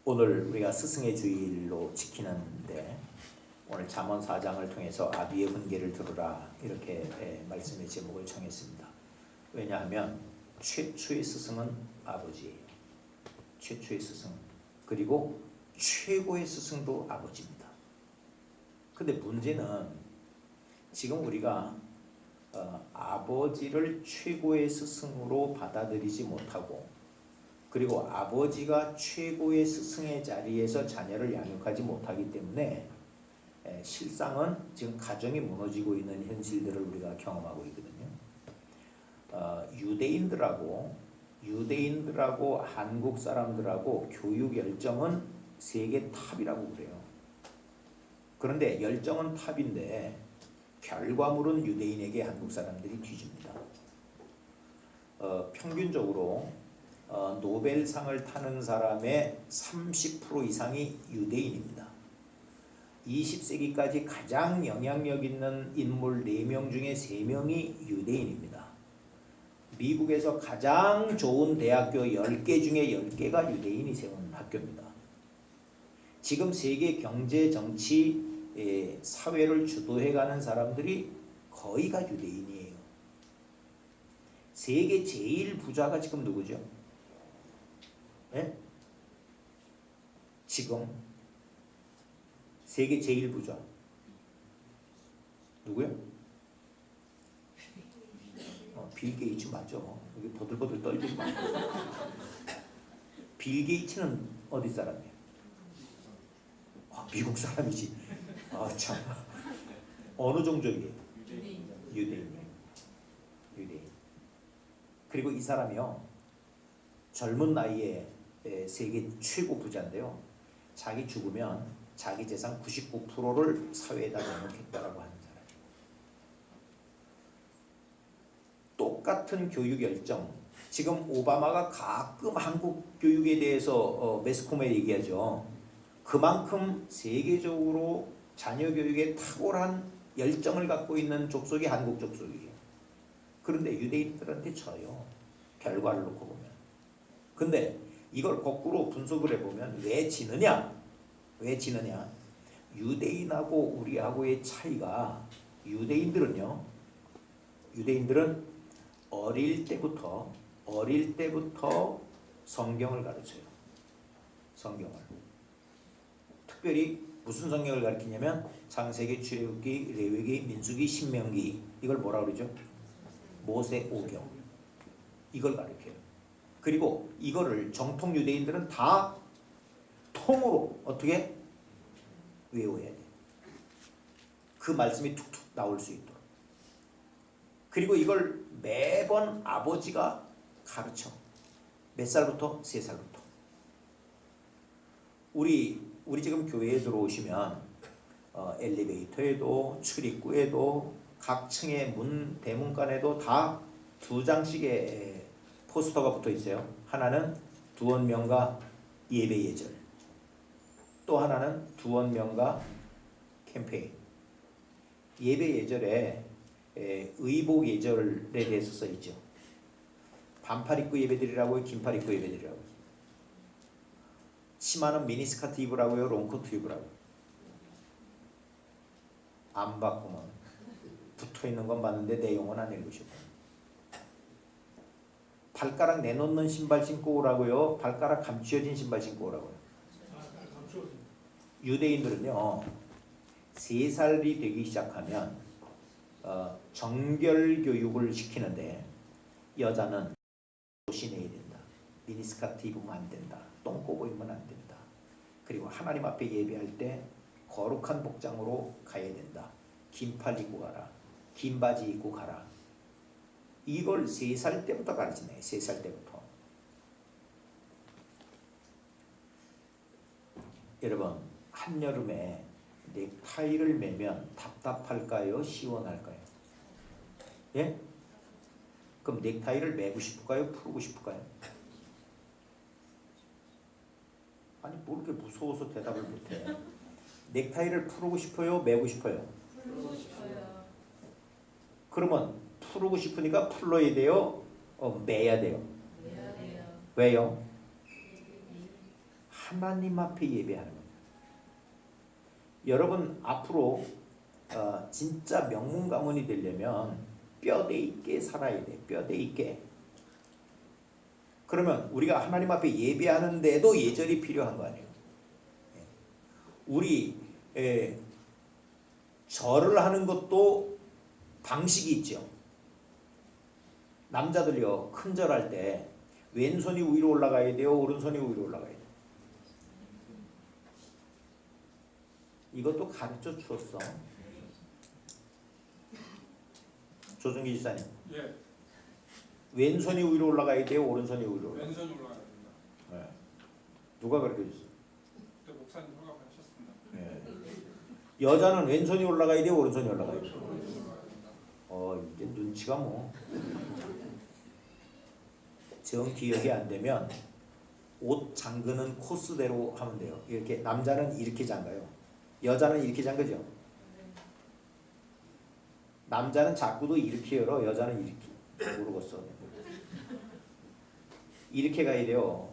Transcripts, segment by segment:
오늘 우리가 스승의 주일로 지키는데 오늘 잠언 4장을 통해서 아비의 훈계를 들으라 이렇게 말씀의 제목을 정했습니다. 왜냐하면 최초의 스승은 아버지예요. 최초의 스승 그리고 최고의 스승도 아버지입니다. 근데 문제는 지금 우리가 아버지를 최고의 스승으로 받아들이지 못하고 그리고 아버지가 최고의 스승의 자리에서 자녀를 양육하지 못하기 때문에 실상은 지금 가정이 무너지고 있는 현실들을 우리가 경험하고 있거든요. 유대인들하고 한국 사람들하고 교육 열정은 세계 탑이라고 그래요. 그런데 열정은 탑인데 결과물은 유대인에게 한국 사람들이 뒤집니다. 평균적으로 노벨상을 타는 사람의 30% 이상이 유대인입니다. 20세기까지 가장 영향력 있는 인물 4명 중에 3명이 유대인입니다. 미국에서 가장 좋은 대학교 10개 중에 10개가 유대인이 세운 학교입니다. 지금 세계 경제, 정치, 사회를 주도해가는 사람들이 거의가 유대인이에요. 세계 제일 부자가 지금 누구죠? 네? 지금 세계 제일 부자 누구요? 빌 게이츠 맞죠? 여기 보들보들 떨리지 마. 빌 게이츠는 어디 사람이에요? 미국 사람이지. 참. 어느 종족이에요? 유대인이에요. 유대인. 그리고 이 사람이요. 젊은 나이에 세계 최고 부자인데요. 자기 죽으면 자기 재산 99%를 사회에다 내놓겠다라고 하는 사람이에요. 똑같은 교육 열정. 지금 오바마가 가끔 한국 교육에 대해서 매스컴에 얘기하죠. 그만큼 세계적으로 자녀 교육에 탁월한 열정을 갖고 있는 족속이 한국 족속이에요. 그런데 유대인들한테 져요. 결과를 놓고 보면. 근데 이걸 거꾸로 분석을 해보면 왜 지느냐? 왜 지느냐? 유대인하고 우리하고의 차이가 유대인들은 어릴 때부터 성경을 가르쳐요. 성경을. 특별히 무슨 성경을 가르치냐면 창세기, 출애굽기, 레위기, 민수기, 신명기 이걸 뭐라 그러죠? 모세오경 이걸 가르쳐요. 그리고 이거를 정통 유대인들은 다 통으로 어떻게 외워야 돼. 그 말씀이 툭툭 나올 수 있도록. 그리고 이걸 매번 아버지가 가르쳐. 몇 살부터? 3살부터. 우리 지금 교회에 들어오시면 엘리베이터에도 출입구에도 각 층의 문 대문간에도 다 2장씩의 포스터가 붙어 있어요. 하나는 두원명가 예배 예절, 또 하나는 두원명가 캠페인. 예배 예절에 의복 예절에 대해서 써 있죠. 반팔 입고 예배드리라고요, 긴팔 입고 예배드리라고요. 치마는 미니스커트 입으라고요, 롱코트 입으라고요. 안 바꾸면 붙어있는 건 봤는데 내용은 안 읽으시고. 발가락 내놓는 신발 신고 오라고요, 발가락 감추어진 신발 신고 오라고요. 유대인들은요 3살이 되기 시작하면 정결교육을 시키는데 여자는 옷이 내야 된다. 미니스커트 입으면 안 된다. 똥꼬고 입으면 안 된다. 그리고 하나님 앞에 예배할 때 거룩한 복장으로 가야 된다. 긴팔 입고 가라. 긴 바지 입고 가라. 이걸 3살 때부터 가르치네. 3살 때부터. 여러분 한여름에 넥타이를 매면 답답할까요? 시원할까요? 예? 그럼 넥타이를 매고 싶을까요? 풀고 싶을까요? 아니 뭐 이렇게 무서워서 대답을 못해. 넥타이를 풀고 싶어요? 매고 싶어요? 풀고 싶어요. 그러면 풀고 싶으니까 풀러야 돼요? 매야 돼요? 매야 돼요. 왜요? 하나님 앞에 예배하는 겁니다. 여러분 앞으로 진짜 명문 가문이 되려면 뼈대 있게 살아야 돼. 뼈대 있게. 그러면 우리가 하나님 앞에 예배하는데도 예절이 필요한 거 아니에요. 우리 절을 하는 것도 방식이 있죠. 남자들요, 큰 절할 때 왼손이 위로 올라가야 돼요, 오른손이 위로 올라가야 돼요. 이것도 가르쳐 주었어. 조정기 지사님. 예. 왼손이 위로 올라가야 돼요, 오른손이 위로 올라가야 돼요. 왼손이 올라가야 됩니다. 네. 누가 가르쳐 줬어? 그때 목사님 허락하셨습니다. 네. 여자는 왼손이 올라가야 돼요, 오른손이 올라가야 돼요. 오른손이 올라가야 됩니다. 이게 눈치가 뭐. 정 기억이 안 되면 옷 잠그는 코스대로 하면 돼요. 이렇게 남자는 이렇게 잠가요. 여자는 이렇게 잠그죠. 남자는 자꾸도 이렇게 열어, 여자는 이렇게. 모르겠어. 이렇게 가야 돼요.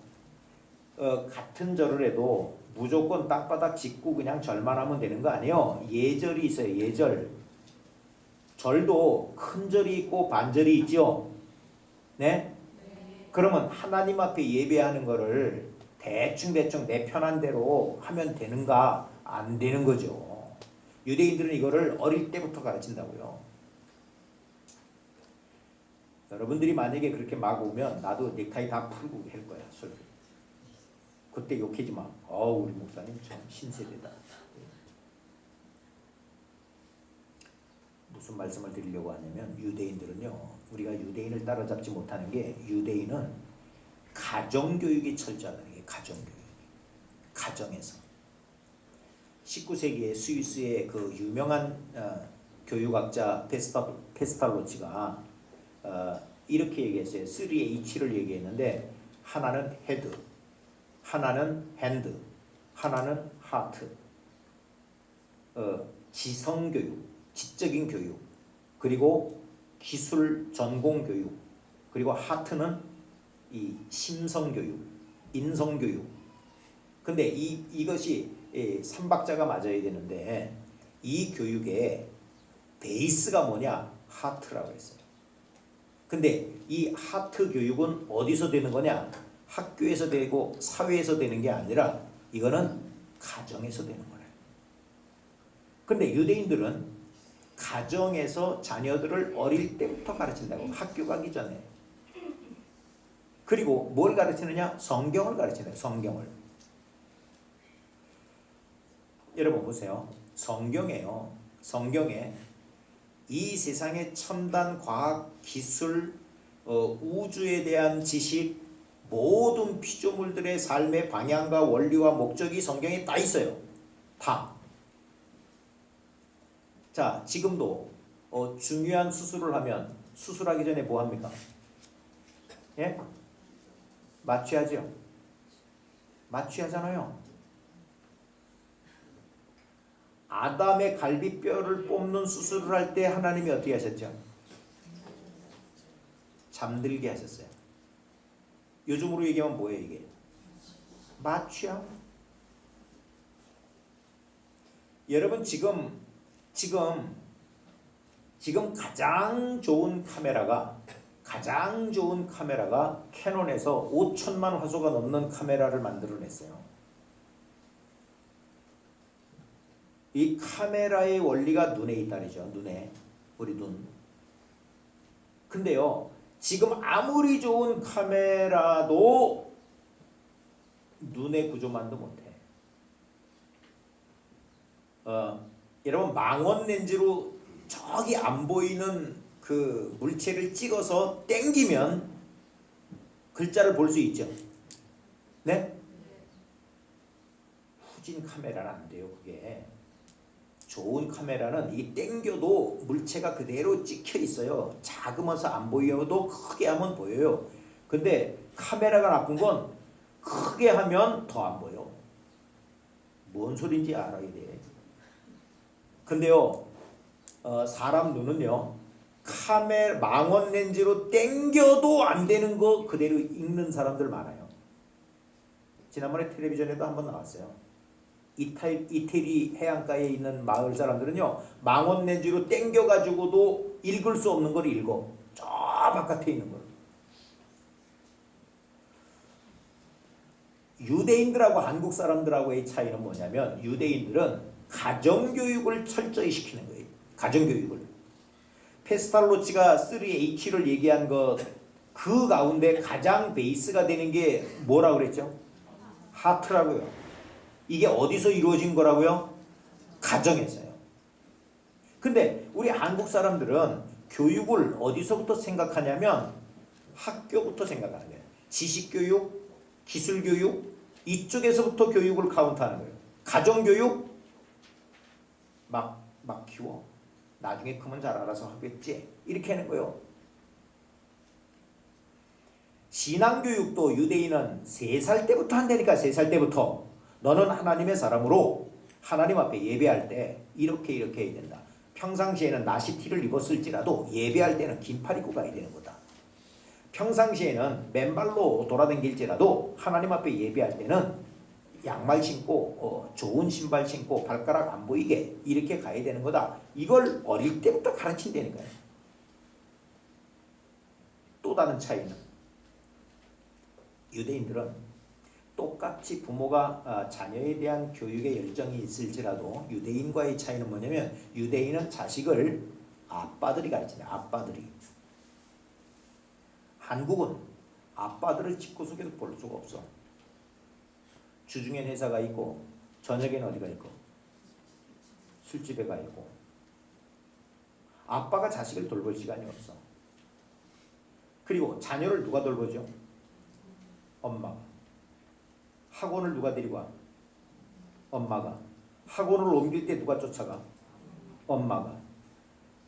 같은 절을 해도 무조건 땅바닥 짚고 그냥 절만 하면 되는 거 아니에요. 예절이 있어요. 예절. 절도 큰 절이 있고 반절이 있죠. 네? 그러면 하나님 앞에 예배하는 거를 대충 내 편한 대로 하면 되는가? 안 되는 거죠. 유대인들은 이거를 어릴 때부터 가르친다고요. 여러분들이 만약에 그렇게 막 오면 나도 넥타이 다 풀고 할 거야. 술. 그때 욕하지 마. 우리 목사님 참 신세대다. 무슨 말씀을 드리려고 하냐면 유대인들은요. 우리가 유대인을 따라잡지 못하는 게 유대인은 가정교육이 철저하다는 게 가정교육. 가정에서. 19세기에 스위스의 그 유명한 교육학자 페스탈로치가 이렇게 얘기했어요. 3H를 얘기했는데 하나는 헤드, 하나는 핸드, 하나는 하트. 지성교육, 지적인 교육, 그리고 기술 전공 교육, 그리고 하트는 이 심성교육, 인성교육. 근데 이것이 삼박자가 맞아야 되는데 이 교육의 베이스가 뭐냐? 하트라고 했어요. 근데 이 하트 교육은 어디서 되는 거냐? 학교에서 되고 사회에서 되는 게 아니라 이거는 가정에서 되는 거예요. 근데 유대인들은 가정에서 자녀들을 어릴 때부터 가르친다고. 학교 가기 전에. 그리고 뭘 가르치느냐? 성경을 가르친다. 성경을. 여러분 보세요. 성경에요. 성경에 이 세상의 첨단 과학, 기술, 우주에 대한 지식, 모든 피조물들의 삶의 방향과 원리와 목적이 성경에 다 있어요. 다. 자, 지금도 중요한 수술을 하면 수술하기 전에 뭐 합니까? 예? 마취하죠. 마취하잖아요. 아담의 갈비뼈를 뽑는 수술을 할 때 하나님이 어떻게 하셨죠? 잠들게 하셨어요. 요즘으로 얘기하면 뭐예요 이게? 마취야. 여러분 지금 가장 좋은 카메라가 캐논에서 5천만 화소가 넘는 카메라를 만들어냈어요. 이 카메라의 원리가 눈에 있다리죠. 눈에. 우리 눈. 근데요. 지금 아무리 좋은 카메라도 눈의 구조만도 못해. 여러분 망원 렌즈로 저기 안 보이는 그 물체를 찍어서 땡기면 글자를 볼 수 있죠. 네? 후진 카메라는 안 돼요. 그게. 좋은 카메라는 이 땡겨도 물체가 그대로 찍혀 있어요. 작으면서 안 보여도 크게 하면 보여요. 근데 카메라가 나쁜 건 크게 하면 더 안 보여. 뭔 소린지 알아야 돼. 근데요, 사람 눈은요, 망원 렌즈로 땡겨도 안 되는 거 그대로 읽는 사람들 많아요. 지난번에 텔레비전에도 한번 나왔어요. 이태리 해안가에 있는 마을 사람들은요, 망원렌즈로 땡겨가지고도 읽을 수 없는 걸 읽어. 저 바깥에 있는 걸. 유대인들하고 한국 사람들하고의 차이는 뭐냐면, 유대인들은 가정교육을 철저히 시키는 거예요. 가정교육을. 페스탈로치가 3H를 얘기한 그 가운데 가장 베이스가 되는 게 뭐라고 그랬죠? 하트라고요. 이게 어디서 이루어진 거라고요? 가정에서요. 근데 우리 한국 사람들은 교육을 어디서부터 생각하냐면 학교부터 생각하는 거예요. 지식교육, 기술교육, 이쪽에서부터 교육을 카운트하는 거예요. 가정교육 막 키워. 나중에 크면 잘 알아서 하겠지. 이렇게 하는 거예요. 신앙교육도 유대인은 3살 때부터 한다니까. 3살 때부터. 너는 하나님의 사람으로 하나님 앞에 예배할 때 이렇게 해야 된다. 평상시에는 나시티를 입었을지라도 예배할 때는 긴팔 입고 가야 되는 거다. 평상시에는 맨발로 돌아다닐지라도 하나님 앞에 예배할 때는 양말 신고 좋은 신발 신고 발가락 안 보이게 이렇게 가야 되는 거다. 이걸 어릴 때부터 가르친다니까요. 또 다른 차이는 유대인들은 똑같이 부모가 자녀에 대한 교육에 열정이 있을지라도 유대인과의 차이는 뭐냐면, 유대인은 자식을 아빠들이 가르치네. 아빠들이. 한국은 아빠들을 집구석에서 볼 수가 없어. 주중엔 회사가 있고 저녁엔 어디가 있고 술집에 가 있고. 아빠가 자식을 돌볼 시간이 없어. 그리고 자녀를 누가 돌보죠? 엄마가. 학원을 누가 데리고 와? 엄마가. 학원을 옮길 때 누가 쫓아가? 엄마가.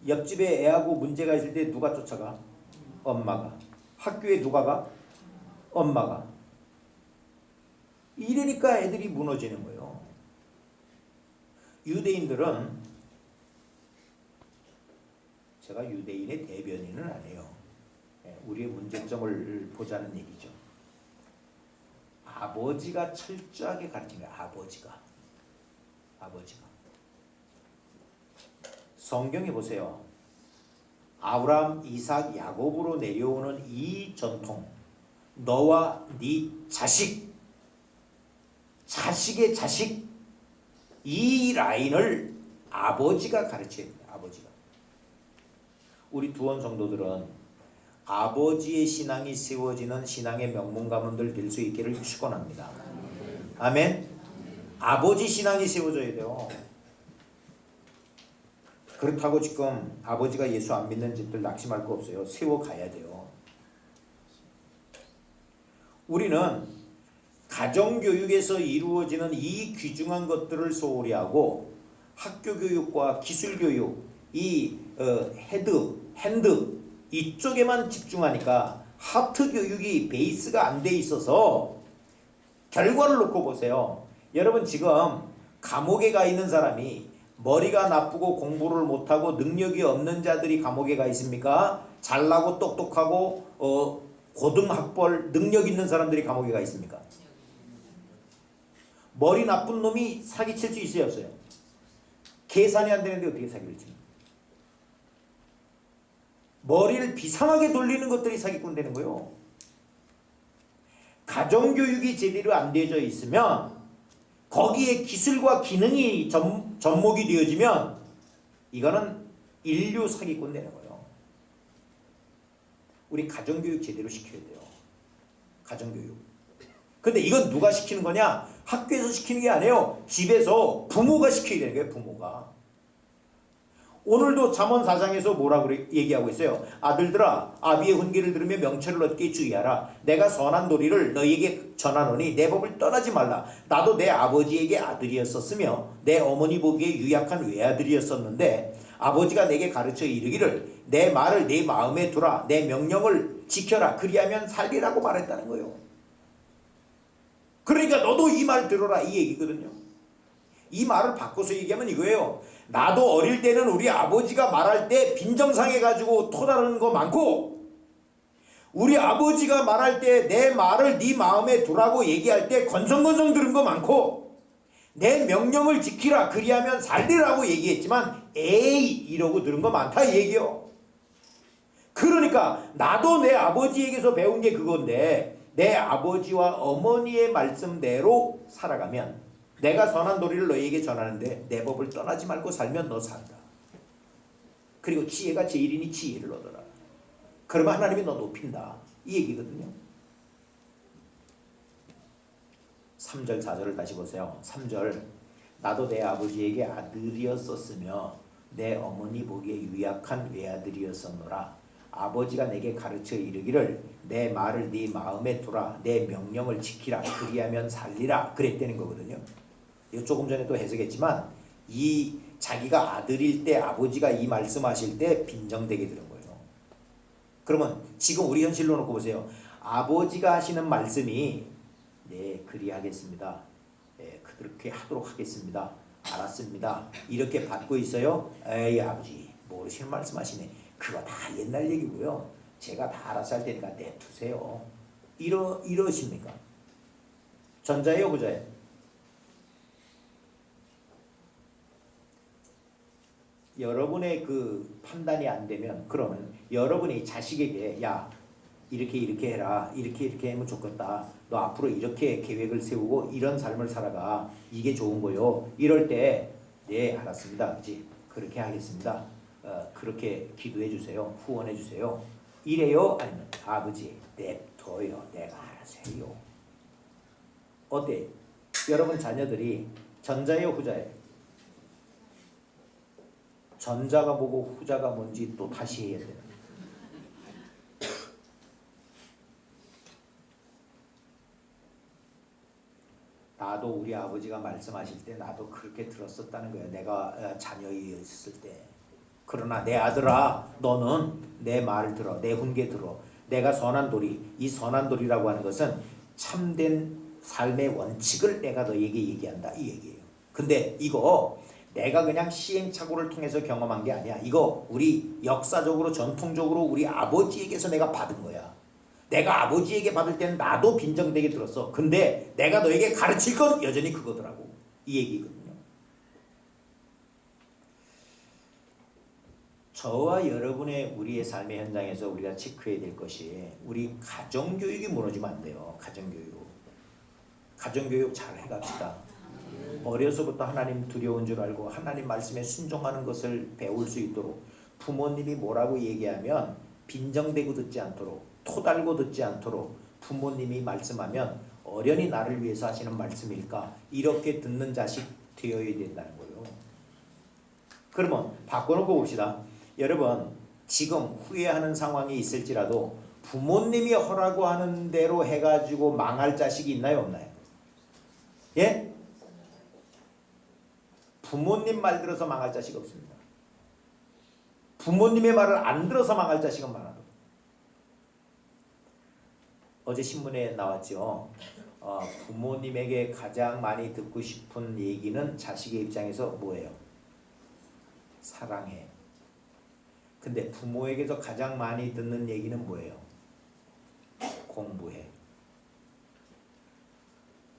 옆집에 애하고 문제가 있을 때 누가 쫓아가? 엄마가. 학교에 누가 가? 엄마가. 이러니까 애들이 무너지는 거예요. 유대인들은, 제가 유대인의 대변인은 아니에요. 우리의 문제점을 보자는 얘기죠. 아버지가 철저하게 가르치는 거예요. 아버지가. 성경에 보세요. 아브라함, 이삭, 야곱으로 내려오는 이 전통, 너와 네 자식의 자식, 이 라인을 아버지가 가르쳐야 돼요. 아버지가. 우리 두원 성도들은 아버지의 신앙이 세워지는 신앙의 명문가문들 될 수 있기를 축원합니다. 아멘. 아버지 신앙이 세워져야 돼요. 그렇다고 지금 아버지가 예수 안 믿는 집들 낙심할 거 없어요. 세워가야 돼요. 우리는 가정교육에서 이루어지는 이 귀중한 것들을 소홀히 하고 학교교육과 기술교육, 이 핸드 이쪽에만 집중하니까 하트 교육이 베이스가 안 돼 있어서 결과를 놓고 보세요. 여러분, 지금 감옥에 가 있는 사람이 머리가 나쁘고 공부를 못하고 능력이 없는 자들이 감옥에 가 있습니까? 잘나고 똑똑하고 고등학벌 능력 있는 사람들이 감옥에 가 있습니까? 머리 나쁜 놈이 사기칠 수 있어요, 없어요? 계산이 안 되는데 어떻게 사기를 칩니까? 머리를 비상하게 돌리는 것들이 사기꾼 되는 거예요. 가정교육이 제대로 안 되어져 있으면, 거기에 기술과 기능이 접목이 되어지면 이거는 인류 사기꾼 되는 거예요. 우리 가정교육 제대로 시켜야 돼요. 가정교육. 근데 이건 누가 시키는 거냐? 학교에서 시키는 게 아니에요. 집에서 부모가 시켜야 되는 거예요. 부모가. 오늘도 잠언 4장에서 뭐라고 얘기하고 있어요? 아들들아, 아비의 훈계를 들으며 명철을 얻게 주의하라. 내가 선한 도리를 너희에게 전하노니 내 법을 떠나지 말라. 나도 내 아버지에게 아들이었었으며 내 어머니 보기에 유약한 외아들이었었는데 아버지가 내게 가르쳐 이르기를 내 말을 내 마음에 두라. 내 명령을 지켜라. 그리하면 살리라고 말했다는 거예요. 그러니까 너도 이 말 들어라, 이 얘기거든요. 이 말을 바꿔서 얘기하면 이거예요. 나도 어릴 때는 우리 아버지가 말할 때 빈정상해가지고 토다르는 거 많고, 우리 아버지가 말할 때 내 말을 네 마음에 두라고 얘기할 때 건성건성 들은 거 많고 내 명령을 지키라 그리하면 살리라고 얘기했지만 에이 이러고 들은 거 많다 이 얘기요. 그러니까 나도 내 아버지에게서 배운 게 그건데 내 아버지와 어머니의 말씀대로 살아가면 내가 선한 도리를 너희에게 전하는데 내 법을 떠나지 말고 살면 너 산다. 그리고 지혜가 제일이니 지혜를 얻어라. 그러면 하나님이 너 높인다. 이 얘기거든요. 3절 4절을 다시 보세요. 3절 나도 내 아버지에게 아들이었었으며 내 어머니 보기에 유약한 외아들이었었노라. 아버지가 내게 가르쳐 이르기를 내 말을 네 마음에 두라. 내 명령을 지키라. 그리하면 살리라. 그랬다는 거거든요. 이거 조금 전에 또 해석했지만 이 자기가 아들일 때 아버지가 이 말씀하실 때 빈정되게 들은 거예요. 그러면 지금 우리 현실로 놓고 보세요. 아버지가 하시는 말씀이 네 그리하겠습니다. 네 그렇게 하도록 하겠습니다. 알았습니다. 이렇게 받고 있어요. 에이 아버지 모르시는 말씀하시네. 그거 다 옛날 얘기고요. 제가 다 알아서 할 테니까 내두세요. 이러십니까? 전자예요 후자예요? 여러분의 그 판단이 안 되면 그러면 여러분이 자식에게 야 이렇게 해라. 이렇게 하면 좋겠다. 너 앞으로 이렇게 계획을 세우고 이런 삶을 살아가. 이게 좋은 거요. 이럴 때 네 알았습니다. 그렇지? 그렇게 하겠습니다. 그렇게 기도해 주세요. 후원해 주세요. 이래요? 아니면 아버지 냅둬요. 내가 알아서 해요. 어때? 여러분 자녀들이 전자예요 후자예요? 전자가 뭐고 후자가 뭔지 또 다시 해야 돼요. 나도 우리 아버지가 말씀하실 때 나도 그렇게 들었었다는 거예요. 내가 자녀였을 때. 그러나 내 아들아 너는 내 말을 들어. 내 훈계 들어. 내가 선한 도리. 이 선한 도리라고 하는 것은 참된 삶의 원칙을 내가 너에게 얘기한다. 이 얘기예요. 근데 이거 내가 그냥 시행착오를 통해서 경험한 게 아니야. 이거 우리 역사적으로 전통적으로 우리 아버지에게서 내가 받은 거야. 내가 아버지에게 받을 때는 나도 빈정되게 들었어. 근데 내가 너에게 가르칠 건 여전히 그거더라고. 이 얘기거든요. 저와 여러분의 우리의 삶의 현장에서 우리가 체크해야 될 것이 우리 가정교육이 무너지면 안 돼요. 가정교육 잘 해갑시다. 어려서부터 하나님 두려운 줄 알고 하나님 말씀에 순종하는 것을 배울 수 있도록 부모님이 뭐라고 얘기하면 빈정대고 듣지 않도록 토달고 듣지 않도록 부모님이 말씀하면 어련히 나를 위해서 하시는 말씀일까 이렇게 듣는 자식 되어야 된다는 거예요. 그러면 바꿔놓고 봅시다. 여러분 지금 후회하는 상황이 있을지라도 부모님이 허라고 하는 대로 해가지고 망할 자식이 있나요 없나요? 예? 부모님 말 들어서 망할 자식 없습니다. 부모님의 말을 안 들어서 망할 자식은 많아도. 어제 신문에 나왔죠. 부모님에게 가장 많이 듣고 싶은 얘기는 자식의 입장에서 뭐예요? 사랑해. 근데 부모에게서 가장 많이 듣는 얘기는 뭐예요? 공부해.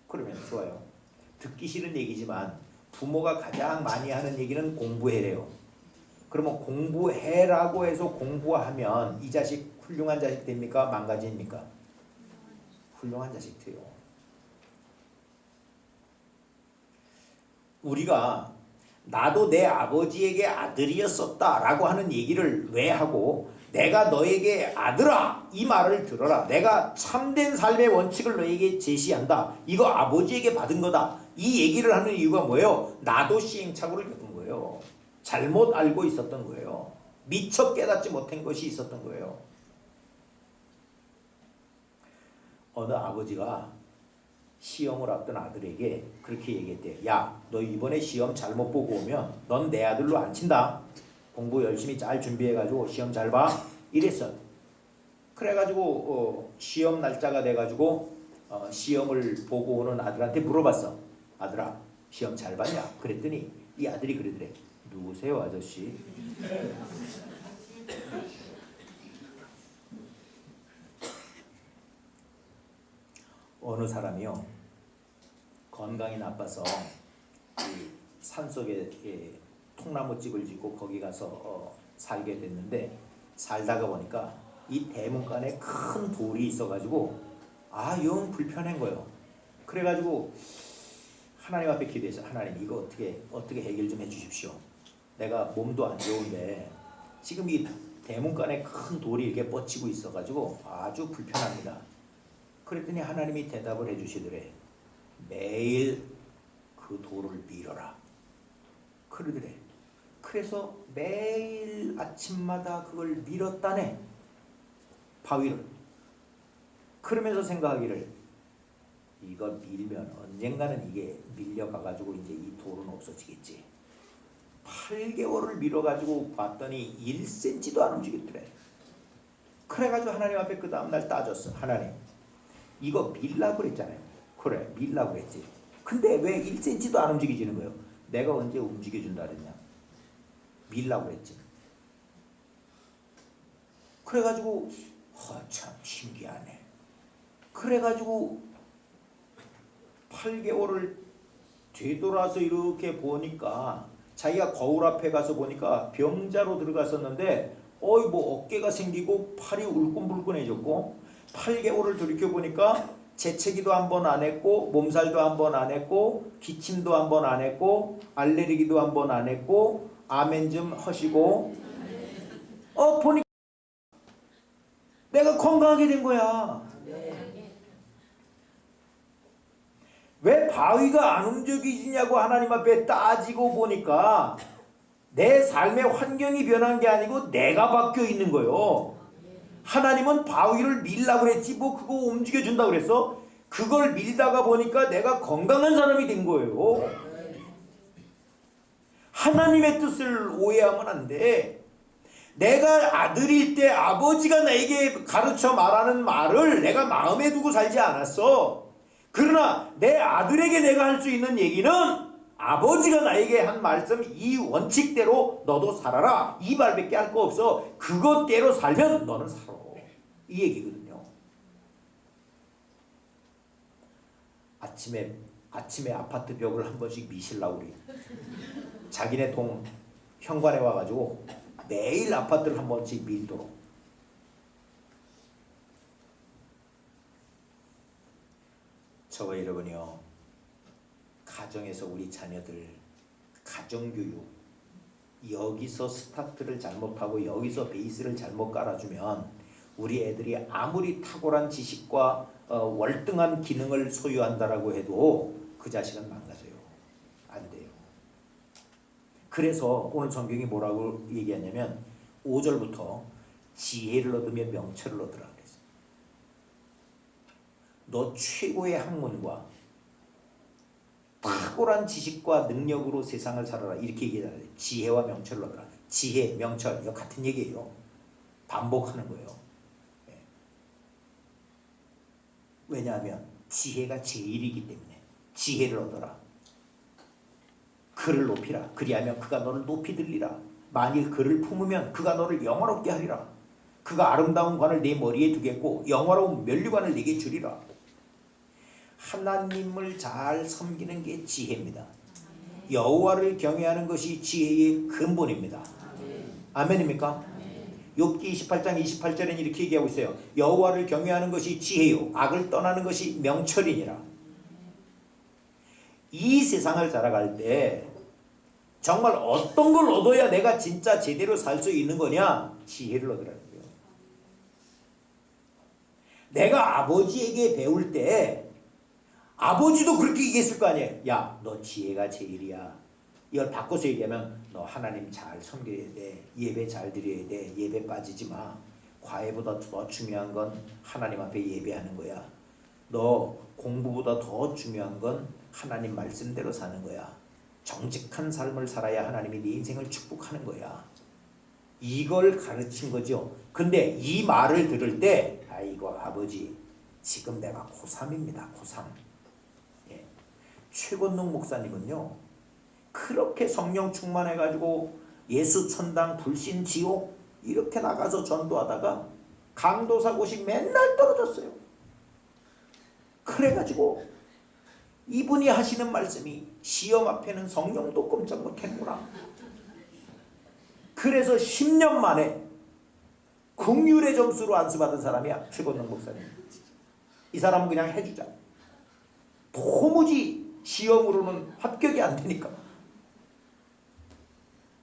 그러면 좋아요. 듣기 싫은 얘기지만 부모가 가장 많이 하는 얘기는 공부해래요. 그러면 공부해라고 해서 공부하면 이 자식 훌륭한 자식 됩니까? 망가집니까? 훌륭한 자식 돼요. 우리가 나도 내 아버지에게 아들이었었다라고 하는 얘기를 왜 하고 내가 너에게 아들아 이 말을 들어라. 내가 참된 삶의 원칙을 너에게 제시한다. 이거 아버지에게 받은 거다. 이 얘기를 하는 이유가 뭐예요? 나도 시행착오를 겪은 거예요. 잘못 알고 있었던 거예요. 미처 깨닫지 못한 것이 있었던 거예요. 어느 아버지가 시험을 앞둔 아들에게 그렇게 얘기했대요. 야, 너 이번에 시험 잘못 보고 오면 넌 내 아들로 안 친다. 공부 열심히 잘 준비해가지고 시험 잘 봐. 이랬어. 그래가지고 시험 날짜가 돼가지고 시험을 보고 오는 아들한테 물어봤어. 아들아, 시험 잘 봤냐? 그랬더니 이 아들이 그러더래. 누구세요, 아저씨? 어느 사람이요 건강이 나빠서 이 산속에 통나무집을 짓고 거기 가서 살게 됐는데 살다가 보니까 이 대문간에 큰 돌이 있어가지고 영 불편한 거예요. 그래가지고 하나님 앞에 기도해서 하나님 이거 어떻게 해결 좀 해주십시오. 내가 몸도 안 좋은데 지금 이 대문간에 큰 돌이 이렇게 뻗치고 있어가지고 아주 불편합니다. 그랬더니 하나님이 대답을 해주시더래. 매일 그 돌을 밀어라. 그러더래. 그래서 매일 아침마다 그걸 밀었다네. 바위를. 그러면서 생각하기를 이걸 밀면 언젠가는 이게 밀려가가지고 이제 이 돌은 없어지겠지. 8개월을 밀어가지고 봤더니 1cm도 안 움직였더래. 그래가지고 하나님 앞에 그 다음날 따졌어. 하나님 이거 밀라고 그랬잖아요. 그래 밀라고 그랬지. 근데 왜 1cm도 안 움직여지는 거예요? 내가 언제 움직여준다 그랬냐. 밀라고 그랬지. 그래가지고 참 신기하네. 그래가지고 8개월을 되돌아서 이렇게 보니까 자기가 거울 앞에 가서 보니까 병자로 들어갔었는데 뭐 어깨가 생기고 팔이 울끈불끈해졌고 8개월을 돌이켜보니까 재채기도 한 번 안 했고 몸살도 한 번 안 했고 기침도 한 번 안 했고 알레르기도 한 번 안 했고 아멘 좀 하시고 보니까 내가 건강하게 된 거야. 왜 바위가 안 움직이냐고 하나님 앞에 따지고 보니까 내 삶의 환경이 변한 게 아니고 내가 바뀌어 있는 거예요. 하나님은 바위를 밀라고 그랬지 뭐 그거 움직여준다고 그랬어? 그걸 밀다가 보니까 내가 건강한 사람이 된 거예요. 하나님의 뜻을 오해하면 안 돼. 내가 아들일 때 아버지가 나에게 가르쳐 말하는 말을 내가 마음에 두고 살지 않았어. 그러나 내 아들에게 내가 할 수 있는 얘기는 아버지가 나에게 한 말씀 이 원칙대로 너도 살아라. 이 말밖에 할 거 없어. 그것대로 살면 너는 살아. 이 얘기거든요. 아침에 아파트 벽을 한 번씩 미실라고 그래. 자기네 동 현관에 와가지고 매일 아파트를 한 번씩 밀도록. 저와 여러분이요. 가정에서 우리 자녀들 가정교육 여기서 스타트를 잘못하고 여기서 베이스를 잘못 깔아주면 우리 애들이 아무리 탁월한 지식과 월등한 기능을 소유한다라고 해도 그 자식은 망가져요. 안 돼요. 그래서 오늘 성경이 뭐라고 얘기하냐면 5절부터 지혜를 얻으며 명철을 얻으라 그랬어요. 너 최고의 학문과 탁월한 지식과 능력으로 세상을 살아라 이렇게 얘기하잖아요. 지혜와 명철을 얻으라. 지혜, 명철 이거 같은 얘기예요. 반복하는 거예요. 왜냐하면 지혜가 제일이기 때문에 지혜를 얻어라. 그를 높이라. 그리하면 그가 너를 높이 들리라. 만일 그를 품으면 그가 너를 영화롭게 하리라. 그가 아름다운 관을 네 머리에 두겠고 영화로운 면류관을 네게 주리라. 하나님을 잘 섬기는 게 지혜입니다. 여호와를 경외하는 것이 지혜의 근본입니다. 아멘입니까? 욥기 28장 28절에는 이렇게 얘기하고 있어요. 여호와를 경외하는 것이 지혜요 악을 떠나는 것이 명철이니라. 이 세상을 살아갈 때 정말 어떤 걸 얻어야 내가 진짜 제대로 살 수 있는 거냐? 지혜를 얻으라는 거예요. 내가 아버지에게 배울 때 아버지도 그렇게 얘기했을 거 아니에요. 야, 너 지혜가 제일이야. 이걸 바꿔서 얘기하면 너 하나님 잘 섬겨야 돼. 예배 잘 드려야 돼. 예배 빠지지 마. 과외보다 더 중요한 건 하나님 앞에 예배하는 거야. 너 공부보다 더 중요한 건 하나님 말씀대로 사는 거야. 정직한 삶을 살아야 하나님이 네 인생을 축복하는 거야. 이걸 가르친 거죠. 근데 이 말을 들을 때 아이고 아버지 지금 내가 고3입니다. 고3. 예. 최건능 목사님은요. 그렇게 성령 충만해가지고 예수 천당 불신 지옥 이렇게 나가서 전도하다가 강도사고시 맨날 떨어졌어요. 그래가지고 이분이 하시는 말씀이 시험 앞에는 성령도 꼼짝 못했구나. 그래서 10년 만에 긍휼의 점수로 안수받은 사람이야. 최건능 목사님. 이 사람은 그냥 해주자. 도무지 시험으로는 합격이 안 되니까.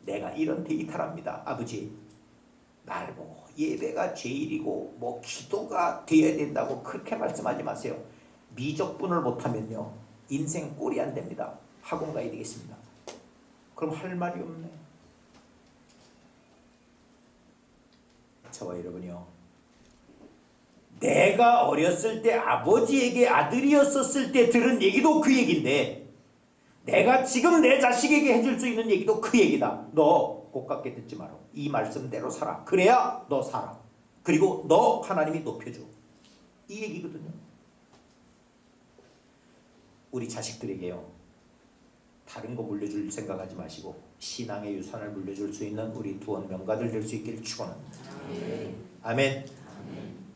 내가 이런 데이터랍니다. 아버지, 날 보고 예배가 제일이고 뭐 기도가 돼야 된다고 그렇게 말씀하지 마세요. 미적분을 못하면요 인생 꼴이 안 됩니다. 학원 가야 되겠습니다. 그럼 할 말이 없네. 저와 여러분이요, 내가 어렸을 때 아버지에게 아들이었었을 때 들은 얘기도 그 얘기인데, 내가 지금 내 자식에게 해줄 수 있는 얘기도 그 얘기다. 너 고깝게 듣지 마라. 이 말씀대로 살아. 그래야 너 살아. 그리고 너 하나님이 높여줘. 이 얘기거든요. 우리 자식들에게요, 다른 거 물려줄 생각하지 마시고 신앙의 유산을 물려줄 수 있는 우리 두원 명가들 될 수 있기를 축원합니다. 아멘.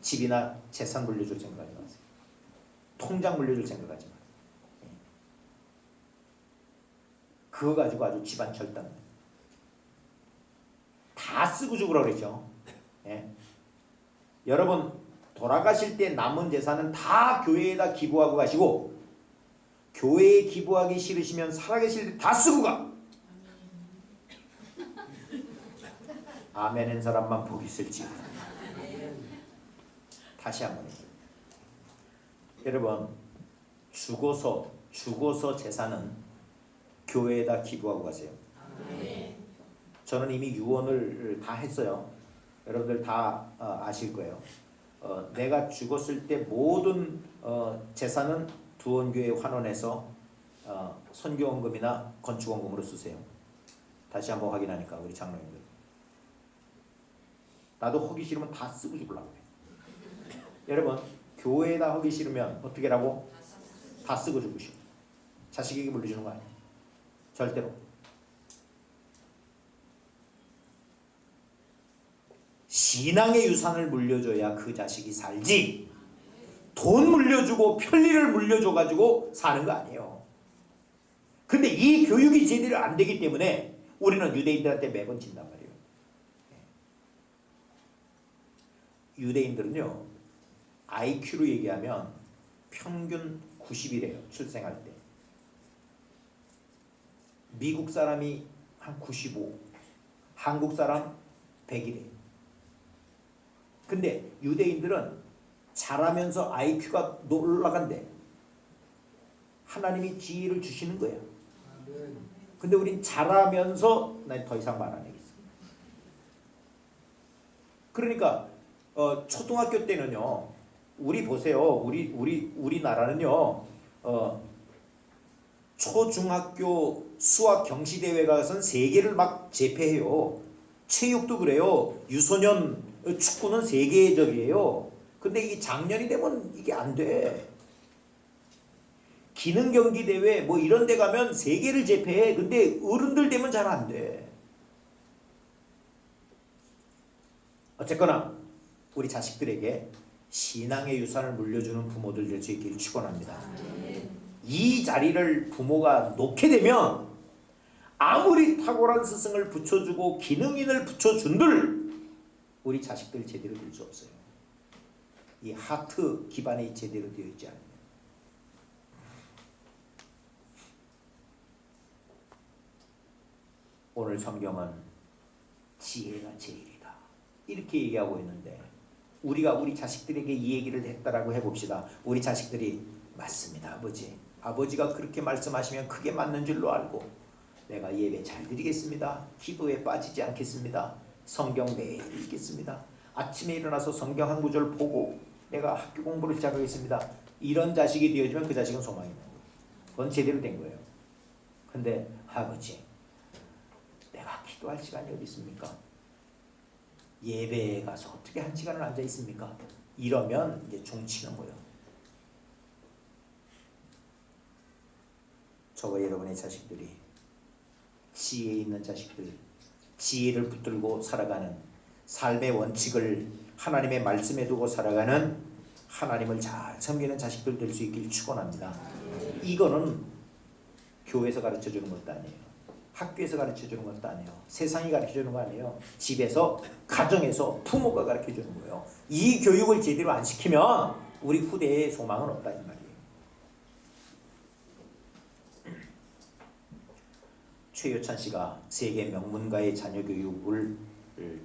집이나 재산 물려줄 생각하지 마세요. 통장 물려줄 생각하지 마세요. 그거 가지고 아주 집안 절단 다 쓰고 죽으라 그랬죠. 예. 여러분 돌아가실 때 남은 재산은 다 교회에다 기부하고 가시고, 교회에 기부하기 싫으시면 살아계실 때 다 쓰고 가. 아멘 한 사람만 복이 있을지. 다시 한번 해요. 여러분 죽어서 재산은 교회에다 기부하고 가세요. 저는 이미 유언을 다 했어요. 여러분들 다 아실 거예요. 내가 죽었을 때 모든 재산은 두원교회 환원해서 선교원금이나 건축원금으로 쓰세요. 다시 한번 확인하니까 우리 장로님들, 나도 허기 싫으면 다 쓰고 죽으려고 해. 여러분 교회에다 허기 싫으면 어떻게 하라고? 다 쓰고 죽으시오. 자식에게 물려주는 거 아니에요. 절대로. 신앙의 유산을 물려줘야 그 자식이 살지, 돈 물려주고 편리를 물려줘가지고 사는 거 아니에요. 근데 이 교육이 제대로 안 되기 때문에 우리는 유대인들한테 매번 진단 말이에요. 유대인들은요 IQ로 얘기하면 평균 90이래요. 출생할 때. 미국 사람이 한 95, 한국 사람 100이래요. 근데 유대인들은 자라면서 IQ가 올라간대. 하나님이 지혜를 주시는 거야. 근데 우린 자라면서 난 더 이상 말 안 하겠어. 그러니까 초등학교 때는요, 우리 보세요. 우리나라는요 초중학교 수학 경시 대회 가서는 세계를 막 제패해요. 체육도 그래요. 유소년 축구는 세계적이에요. 근데 이게 작년이 되면 이게 안 돼. 기능 경기 대회 뭐 이런 데 가면 세계를 제패해. 근데 어른들 되면 잘 안 돼. 어쨌거나 우리 자식들에게 신앙의 유산을 물려주는 부모들 될 수 있기를 축원합니다. 이 자리를 부모가 놓게 되면 아무리 탁월한 스승을 붙여주고 기능인을 붙여준들 우리 자식들 제대로 될 수 없어요. 이 하트 기반이 제대로 되어 있지 않으면. 오늘 성경은 지혜가 제일이다 이렇게 얘기하고 있는데, 우리가 우리 자식들에게 이 얘기를 했다라고 해봅시다. 우리 자식들이 맞습니다 아버지, 아버지가 그렇게 말씀하시면 그게 맞는 줄로 알고 내가 예배 잘 드리겠습니다. 기도에 빠지지 않겠습니다. 성경 매일 읽겠습니다. 아침에 일어나서 성경 한 구절 보고 내가 학교 공부를 시작하겠습니다. 이런 자식이 되어주면 그 자식은 소망이 있는 거예요. 그건 제대로 된 거예요. 근데 아버지, 내가 기도할 시간이 어디 있습니까? 예배에 가서 어떻게 한 시간을 앉아 있습니까? 이러면 이제 종치는 거예요. 저와 여러분의 자식들이 지혜 있는 자식들, 지혜를 붙들고 살아가는 삶의 원칙을 하나님의 말씀에 두고 살아가는 하나님을 잘 섬기는 자식들 될 수 있길 축원합니다. 이거는 교회에서 가르쳐 주는 것도 아니에요. 학교에서 가르쳐 주는 것도 아니에요. 세상이 가르쳐 주는 거 아니에요. 집에서, 가정에서 부모가 가르쳐 주는 거예요. 이 교육을 제대로 안 시키면 우리 후대에 소망은 없다 이 말이에요. 최효찬 씨가 세계 명문가의 자녀 교육을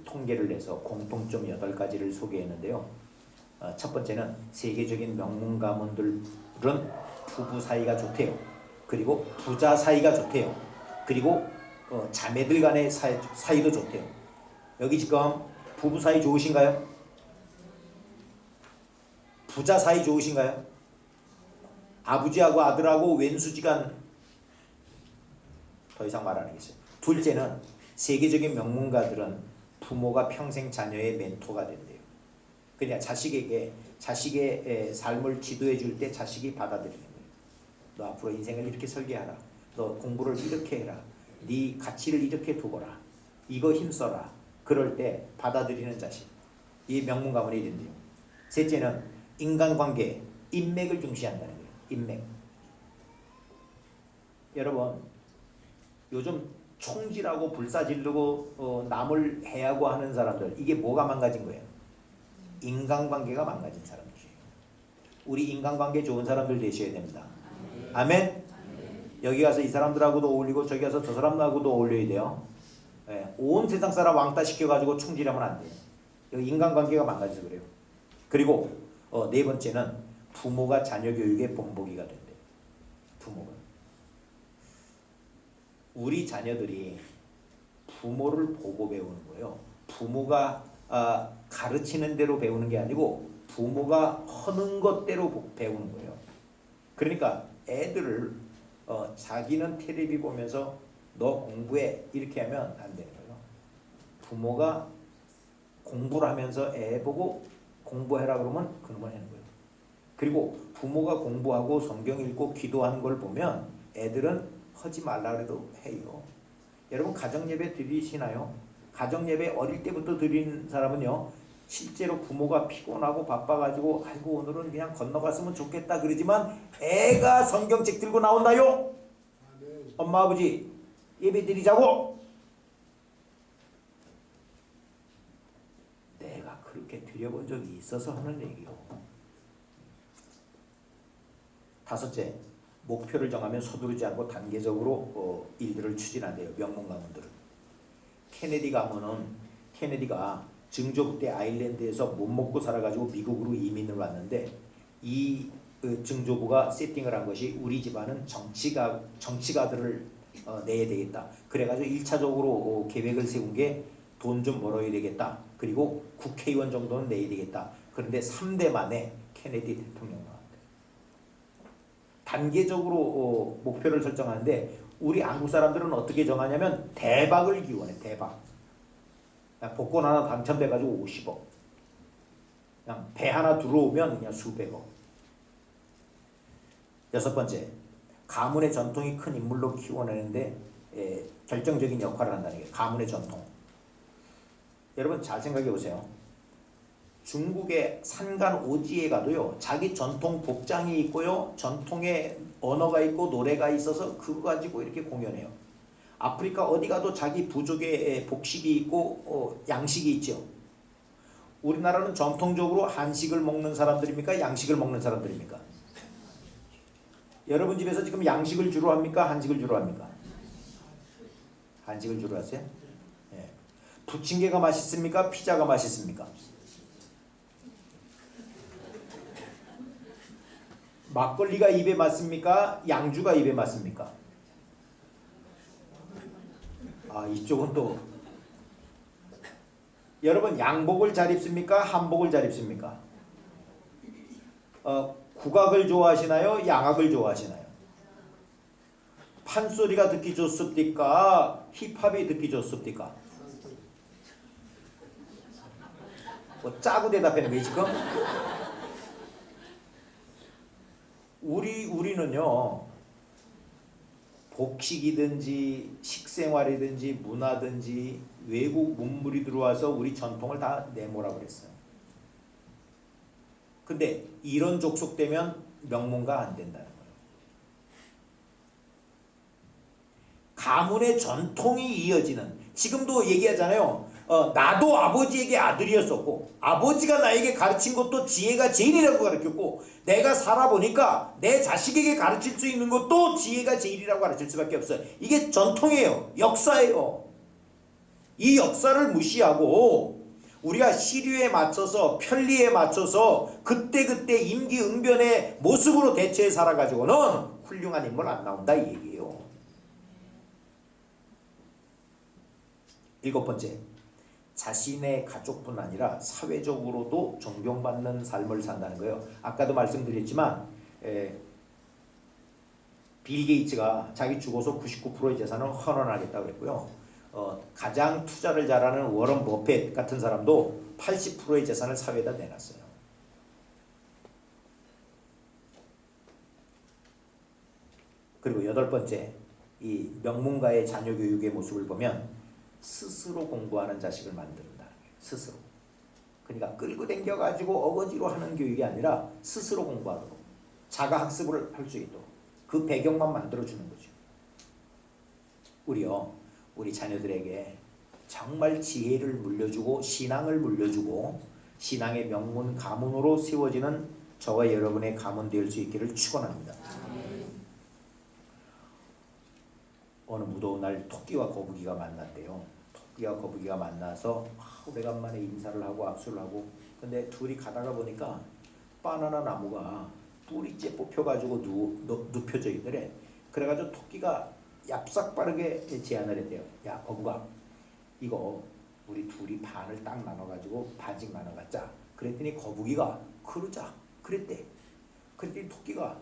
통계를 내서 공통점 8가지를 소개했는데요. 첫 번째는 세계적인 명문 가문들은 부부 사이가 좋대요. 그리고 부자 사이가 좋대요. 그리고 자매들 간의 사이도 좋대요. 여기 지금 부부 사이 좋으신가요? 부자 사이 좋으신가요? 아버지하고 아들하고 왼수지간 더 이상 말 안 하겠어요. 둘째는 세계적인 명문가들은 부모가 평생 자녀의 멘토가 된대요. 그러니까 자식에게 자식의 삶을 지도해 줄 때 자식이 받아들이는 거예요. 너 앞으로 인생을 이렇게 설계하라. 너 공부를 이렇게 해라. 네 가치를 이렇게 두거라. 이거 힘써라. 그럴 때 받아들이는 자식. 이 명문 가문이 된대요. 셋째는 인간관계, 인맥을 중시한다는 거예요. 인맥. 여러분 요즘 총질하고 불사지르고 남을 해하고 하는 사람들 이게 뭐가 망가진 거예요? 인간관계가 망가진 사람들이에요. 우리 인간관계 좋은 사람들 되셔야 됩니다. 아멘. 여기 가서 이 사람들하고도 어울리고 저기 가서 저 사람하고도 어울려야 돼요. 예, 온 세상 사람 왕따 시켜가지고 총질하면 안 돼요. 여기 인간관계가 망가져서 그래요. 그리고 네 번째는 부모가 자녀 교육의 본보기가 된대요. 부모가. 우리 자녀들이 부모를 보고 배우는 거예요. 부모가 가르치는 대로 배우는 게 아니고 부모가 하는 것대로 배우는 거예요. 그러니까 애들을 자기는 텔레비 보면서 너 공부해 이렇게 하면 안 되는 거예요. 부모가 공부를 하면서 애 보고 공부해라 그러면 그놈을 하는 거예요. 그리고 부모가 공부하고 성경 읽고 기도하는 걸 보면 애들은 하지 말라 그래도 해요. 여러분 가정예배 드리시나요? 가정예배 어릴 때부터 드리는 사람은요. 실제로 부모가 피곤하고 바빠가지고 아이고 오늘은 그냥 건너갔으면 좋겠다 그러지만 애가 성경책 들고 나온다요. 엄마 아버지 예배 드리자고. 내가 그렇게 드려본 적이 있어서 하는 얘기요. 다섯째, 목표를 정하면 서두르지 않고 단계적으로 일들을 추진한대요. 명문 가문들은. 케네디 가문은 케네디가 증조부 때 아일랜드에서 못 먹고 살아가지고 미국으로 이민을 왔는데 이 증조부가 세팅을 한 것이 우리 집안은 정치가들을 내야 되겠다. 그래가지고 1차적으로 계획을 세운 게 돈 좀 벌어야 되겠다. 그리고 국회의원 정도는 내야 되겠다. 그런데 3대 만에 케네디 대통령 나왔대요. 단계적으로 목표를 설정하는데 우리 한국 사람들은 어떻게 정하냐면 대박을 기원해. 대박. 복권 하나 당첨돼가지고 50억. 그냥 배 하나 들어오면 그냥 수백억. 여섯 번째, 가문의 전통이 큰 인물로 키워내는데 결정적인 역할을 한다는 게 가문의 전통. 여러분 잘 생각해 보세요. 중국의 산간 오지에 가도요. 자기 전통 복장이 있고요. 전통의 언어가 있고 노래가 있어서 그거 가지고 이렇게 공연해요. 아프리카 어디 가도 자기 부족의 복식이 있고 양식이 있죠. 우리나라는 전통적으로 한식을 먹는 사람들입니까? 양식을 먹는 사람들입니까? 여러분 집에서 지금 양식을 주로 합니까? 한식을 주로 합니까? 한식을 주로 하세요? 예. 부침개가 맛있습니까? 피자가 맛있습니까? 막걸리가 입에 맞습니까? 양주가 입에 맞습니까? 이쪽은 또 여러분 양복을 잘 입습니까? 한복을 잘 입습니까? 국악을 좋아하시나요? 양악을 좋아하시나요? 판소리가 듣기 좋습니까? 힙합이 듣기 좋습니까? 뭐 짜고 대답하는 거예요 지금? 우리는요 복식이든지 식생활이든지 문화든지 외국 문물이 들어와서 우리 전통을 다 내모라고 그랬어요. 근데 이런 족속되면 명문가 안 된다는 거예요. 가문의 전통이 이어지는, 지금도 얘기하잖아요. 나도 아버지에게 아들이었었고 아버지가 나에게 가르친 것도 지혜가 제일이라고 가르쳤고 내가 살아보니까 내 자식에게 가르칠 수 있는 것도 지혜가 제일이라고 가르칠 수밖에 없어요. 이게 전통이에요. 역사예요. 이 역사를 무시하고 우리가 시류에 맞춰서 편리에 맞춰서 그때그때 임기응변의 모습으로 대처해 살아가지고는 훌륭한 인물 안 나온다 이 얘기예요. 7번째, 자신의 가족뿐 아니라 사회적으로도 존경받는 삶을 산다는 거예요. 아까도 말씀드렸지만 빌 게이츠가 자기 죽어서 99%의 재산을 헌원하겠다고 그랬고요. 가장 투자를 잘하는 워런 버핏 같은 사람도 80%의 재산을 사회에다 내놨어요. 그리고 8번째, 이 명문가의 자녀 교육의 모습을 보면 스스로 공부하는 자식을 만든다는 거예요. 스스로. 그러니까 끌고 당겨가지고 어거지로 하는 교육이 아니라 스스로 공부하도록, 자가 학습을 할 수 있도록 그 배경만 만들어주는 거죠. 우리 자녀들에게 정말 지혜를 물려주고 신앙을 물려주고 신앙의 명문 가문으로 세워지는 저와 여러분의 가문 될 수 있기를 축원합니다. 어느 무더운 날 토끼와 거북이가 만났대요. 토끼와 거북이가 만나서 오래간만에 인사를 하고 악수를 하고, 근데 둘이 가다가 보니까 바나나 나무가 뿌리째 뽑혀가지고 눕혀져 있더래. 그래가지고 토끼가 얍싹 빠르게 제안을 했대요. 야 거북아, 이거 우리 둘이 반을 딱 나눠가지고 반씩 나눠갖자. 그랬더니 거북이가 그러자 그랬대. 그랬더니 토끼가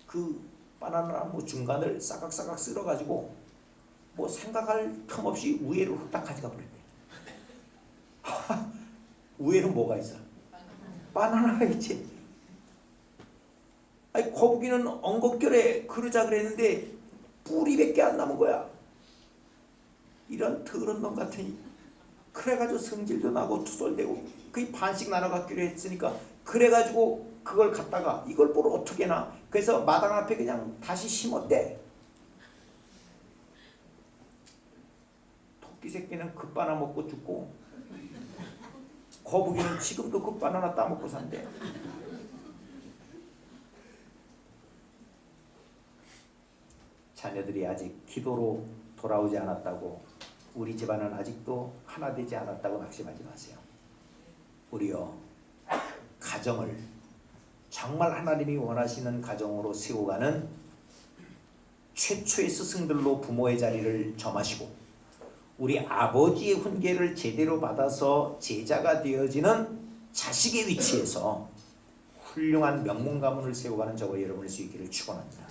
그 바나나 나무 중간을 싸각싸각 쓸어가지고 뭐 생각할 틈 없이 우회로 후딱 가져가 버렸대. 우회는 뭐가 있어? 바나나가 있지. 아니 거북이는 엉겁결에 그러자 그랬는데 뿌리밖에 안 남은 거야. 이런 더러운 놈 같으니. 그래가지고 성질도 나고 투솔대고 그게 반씩 나눠 갖기로 했으니까 그래가지고 그걸 갖다가 이걸 뭘 어떻게 나. 그래서 마당 앞에 그냥 다시 심었대. 토끼 새끼는 그 바나나 먹고 죽고 거북이는 지금도 그 바나나 따먹고 산대. 자녀들이 아직 기도로 돌아오지 않았다고, 우리 집안은 아직도 하나 되지 않았다고 낙심하지 마세요. 우리요, 가정을 정말 하나님이 원하시는 가정으로 세워가는 최초의 스승들로 부모의 자리를 점하시고 우리 아버지의 훈계를 제대로 받아서 제자가 되어지는 자식의 위치에서 훌륭한 명문 가문을 세워가는 저와 여러분일 수 있기를 축원합니다.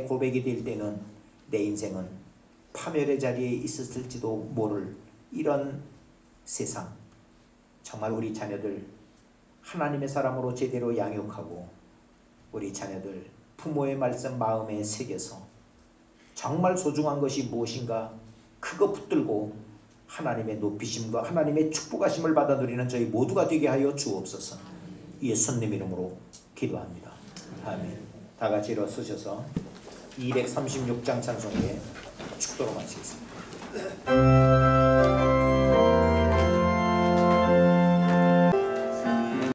고백이 될 때는 내 인생은 파멸의 자리에 있었을지도 모를 이런 세상, 정말 우리 자녀들 하나님의 사람으로 제대로 양육하고 우리 자녀들 부모의 말씀 마음에 새겨서 정말 소중한 것이 무엇인가 그거 붙들고 하나님의 높이심과 하나님의 축복하심을 받아 누리는 저희 모두가 되게 하여 주옵소서. 예수님 이름으로 기도합니다. 아멘. 다 같이 일어서셔서 236장 찬송에 축도로 마치겠습니다.